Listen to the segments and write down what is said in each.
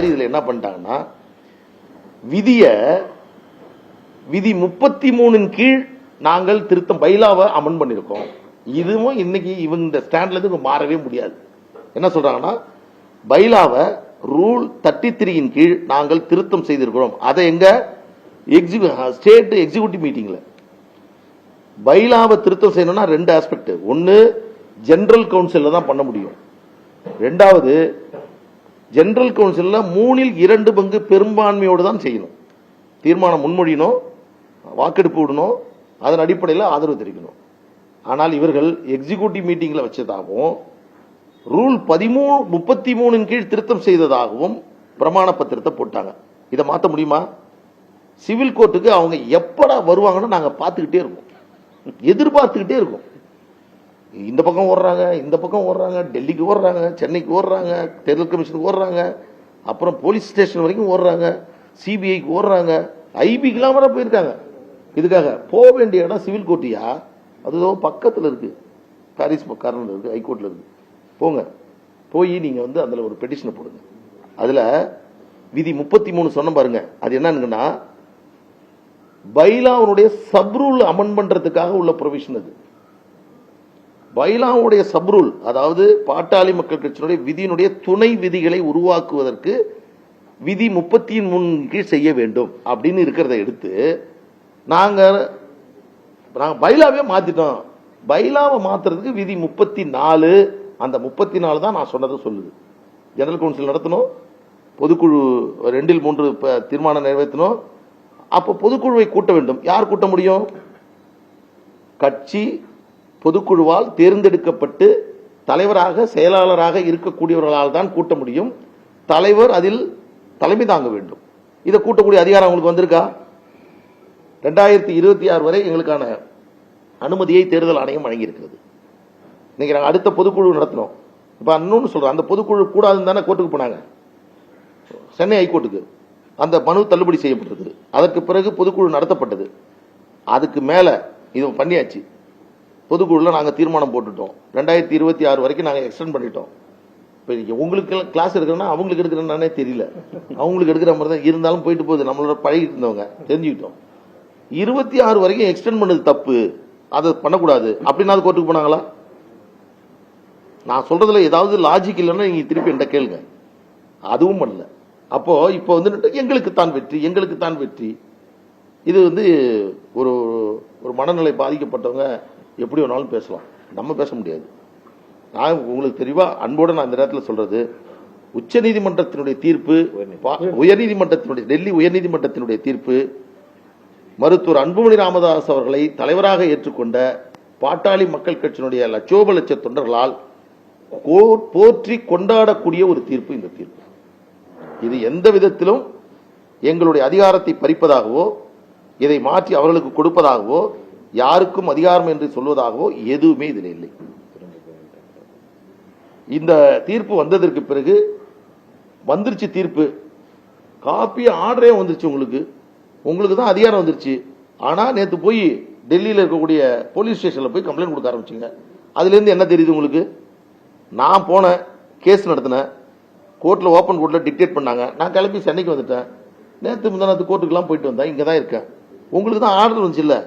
இதுல என்ன பண்ணிட்டாங்கன்னா விதி 33 கீழ் நாங்கள் திருத்தம் பைலாவை அமன் பண்ணிருக்கோம். இதுவும் இன்னைக்கு இவங்க ஸ்டாண்ட்ல இருந்து மாறவே முடியாது. என்ன சொல்றாங்கன்னா பைலாவை ரூல் 33 கீழ் நாங்கள் திருத்தம் செய்திருக்கிறோம். அதை எங்க ஸ்டேட் எக்ஸிகியூட்டிவ் மீட்டிங்ல பைலாவை திருத்தம் செய்யணும்னா 2 ஆஸ்பெக்ட். ஒன்னு ஜெனரல் கவுன்சில்ல தான் பண்ண முடியும். ரெண்டாவது ஜெனரல் கவுன்சில்ல 3/2 பங்கு பெரும்பான்மையோடு தான் செய்யணும். தீர்மானம் முன்மொழியணும், வாக்கெடுப்பு விடணும், அதன் அடிப்படையில் ஆதரவு தெரிவிக்கணும். ஆனால் இவர்கள் எக்ஸிகியூட்டிவ் மீட்டிங்ல வச்சதாகவும் ரூல் 33 கீழ் திருத்தம் செய்ததாகவும் பிரமாண பத்திரத்தை போட்டாங்க. இதை மாற்ற முடியுமா? சிவில் கோர்ட்டுக்கு அவங்க எப்படா வருவாங்கன்னு நாங்க பார்த்துக்கிட்டே இருக்கோம், எதிர்பார்த்துக்கிட்டே இருக்கோம். இந்த பக்கம் ஓடுறாங்க, இந்த பக்கம் ஓடுறாங்க, டெல்லிக்கு ஓடுறாங்க, சென்னைக்கு ஓடுறாங்க, தேர்தல் கமிஷனுக்கு ஓடுறாங்க, அப்புறம் போலீஸ் ஸ்டேஷன் வரைக்கும் ஓடுறாங்க, சிபிஐக்கு ஓடுறாங்க, ஐபிக்கெல்லாம் வர போயிருக்காங்க. இதுக்காக போக வேண்டிய இடம் சிவில் கோர்ட்டியா? அது பக்கத்தில் இருக்கு, பாரிஸ் கார்னர்ல இருக்கு, ஹைகோர்ட்ல இருக்கு. போங்க, போய் நீங்க அதுல ஒரு பெட்டிஷனை போடுங்க. அதுல விதி 33 சொன்ன பாருங்க, அது என்னன்னா பைலாவுடைய சப்ரூல் அமன் பண்றதுக்காக உள்ள ப்ரொவிஷன். அது பைலாவுடைய சப்ரூல், அதாவது பாட்டாளி மக்கள் கட்சியினுடைய விதியினுடைய துணை விதிகளை உருவாக்குவதற்கு விதி 33 கீழ் செய்ய வேண்டும் அப்படின்னு இருக்கிறத எடுத்து நாங்க பைலாவே மாத்திட்டோம். பைலாவை மாத்துறதுக்கு விதி 34, அந்த 34 தான் நான் சொன்னதை சொல்லுது. ஜெனரல் கவுன்சில் நடத்தணும், பொதுக்குழு 2/3 தீர்மானம் நிறைவேற்றணும். அப்ப பொதுக்குழுவை கூட்ட வேண்டும். யார் கூட்ட முடியும்? கட்சி பொதுக்குழுவால் தேர்ந்தெடுக்கப்பட்டு தலைவராக செயலாளராக இருக்கக்கூடியவர்களால் தான் கூட்ட முடியும். தலைவர் அதில் தலைமை தாங்க வேண்டும். இதை கூட்டக்கூடிய அதிகாரம் உங்களுக்கு வந்திருக்கா? 2026 வரை எங்களுக்கான அனுமதியை தேர்தல் ஆணையம் வழங்கியிருக்கிறது. இன்னைக்கு நாங்கள் அடுத்த பொதுக்குழு நடத்தினோம். இப்ப இன்னொன்னு சொல்றோம், அந்த பொதுக்குழு கூடாதுன்னு தானே கோர்ட்டுக்கு போனாங்க, சென்னை ஹைகோர்ட்டுக்கு. அந்த மனு தள்ளுபடி செய்யப்பட்டது. அதற்கு பிறகு பொதுக்குழு நடத்தப்பட்டது. அதுக்கு மேல இது பண்ணியாச்சு. பொதுக்குழுல நாங்க தீர்மானம் போட்டுட்டோம். 2026 வரைக்கும் நாங்க எக்ஸ்டெண்ட் பண்ணிட்டோம். உங்களுக்கு கிளாஸ் எடுக்கிறோம்னா அவங்களுக்கு எடுக்கிறேன்னானே தெரியல, அவங்களுக்கு எடுக்கிற மாதிரி தான் இருந்தாலும் போயிட்டு போகுது. நம்மளோட பழகிட்டு இருந்தவங்க தெரிஞ்சுக்கிட்டோம். 26 வரைக்கும் எக்ஸ்டெண்ட் பண்ணது தப்பு, அதை பண்ணக்கூடாது அப்படின்னா கோர்ட்டுக்கு போனாங்களா? நான் சொல்றதுல ஏதாவது லாஜிக் இல்லைன்னா நீங்க திருப்பி என்கிட்ட கேளுங்க. அதுவும் பண்ணல. அப்போ இப்போ எங்களுக்கு தான் வெற்றி, எங்களுக்கு தான் வெற்றி. இது ஒரு ஒரு மனநிலை பாதிக்கப்பட்டவங்க எப்படி வேணாலும் பேசலாம், நம்ம பேச முடியாது. நான் உங்களுக்கு தெளிவா அன்போடு நான் இந்த நேரத்தில் சொல்றது, உச்ச நீதிமன்றத்தினுடைய தீர்ப்பு, உயர்நீதிமன்றத்தினுடைய டெல்லி உயர்நீதிமன்றத்தினுடைய தீர்ப்பு மருத்துவர் அன்புமணி ராமதாஸ் அவர்களை தலைவராக ஏற்றுக்கொண்ட பாட்டாளி மக்கள் கட்சியினுடைய லட்சோப லட்ச தொண்டர்களால் போற்றி கொண்டாடக்கூடிய ஒரு தீர்ப்பு இந்த தீர்ப்பு. இது எந்த விதத்திலும் எங்களுடைய அதிகாரத்தை பறிப்பதாகவோ இதை மாற்றி அவர்களுக்கு கொடுப்பதாகவோ யாருக்கும் அதிகாரம் என்று சொல்வதாகவோ எதுவுமே இதில் இல்லை. இந்த தீர்ப்பு வந்ததற்கு பிறகு வந்துருச்சு தீர்ப்பு, காப்பி ஆர்டரே வந்துருச்சு. உங்களுக்கு தான் அதிகாரம் வந்துருச்சு. ஆனா நேற்று போய் டெல்லியில் இருக்கக்கூடிய போலீஸ் ஸ்டேஷன்ல போய் கம்ப்ளைண்ட் கொடுக்க ஆரம்பிச்சிங்க. அதுல இருந்து என்ன தெரியுது உங்களுக்கு? நான் போனேன், கேஸ் நடத்தினேன், கோர்ட்ல ஓப்பன் கோர்ட்ல டிக்டேட் பண்ணாங்க. நான் கிளம்பி சென்னைக்கு வந்துட்டேன். நேற்று முந்தானத்து கோர்ட்டுக்கெல்லாம் போயிட்டு வந்தேன். இங்க தான் இருக்கேன். உங்களுக்கு தான் ஆர்டர் வந்துச்சு இல்ல?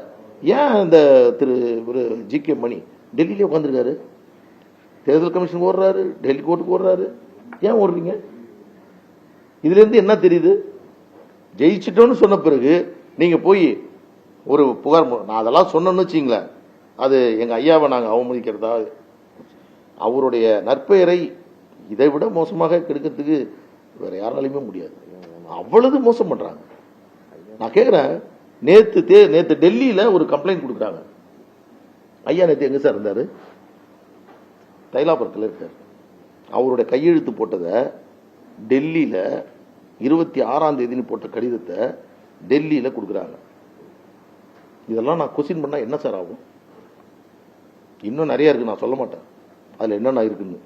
ஏன் இந்த ஒரு ஜி.கே. மணி டெல்லியிலே உட்காந்துருக்காரு, தேர்தல் கமிஷன் ஓடுறாரு, டெல்லி கோர்ட்டுக்கு ஓடுறாரு? ஏன் ஓடுறீங்க? இதுல இருந்து என்ன தெரியுது? ஜெயிச்சிட்டோன்னு சொன்ன பிறகு நீங்க போய் ஒரு புகார், நான் அதெல்லாம் சொன்னேன்னு வச்சுங்களேன், அது எங்க ஐயாவை நாங்க அவமதிக்கிறதா, அவருடைய நற்பெயரை இதை விட மோசமாக கெடுக்கிறதுக்கு வேற யாராலையுமே முடியாது. அவ்வளவு மோசம் பண்றாங்க. நான் கேட்கிறேன், நேத்து டெல்லியில ஒரு கம்ப்ளைண்ட் கொடுக்குறாங்க. ஐயா நேத்து எங்க சார் இருந்தாரு? தைலாபுரத்தில் இருக்காரு. அவருடைய கையெழுத்து போட்டதை டெல்லியில 26ஆம் தேதி போட்ட கடிதத்தை டெல்லியில கொடுக்குறாங்க. இதெல்லாம் நான் கொஸ்டின் பண்ணா என்ன சார் ஆகும்? இன்னும் நிறைய இருக்கு, நான் சொல்ல மாட்டேன் அதுல என்னென்ன இருக்குன்னு.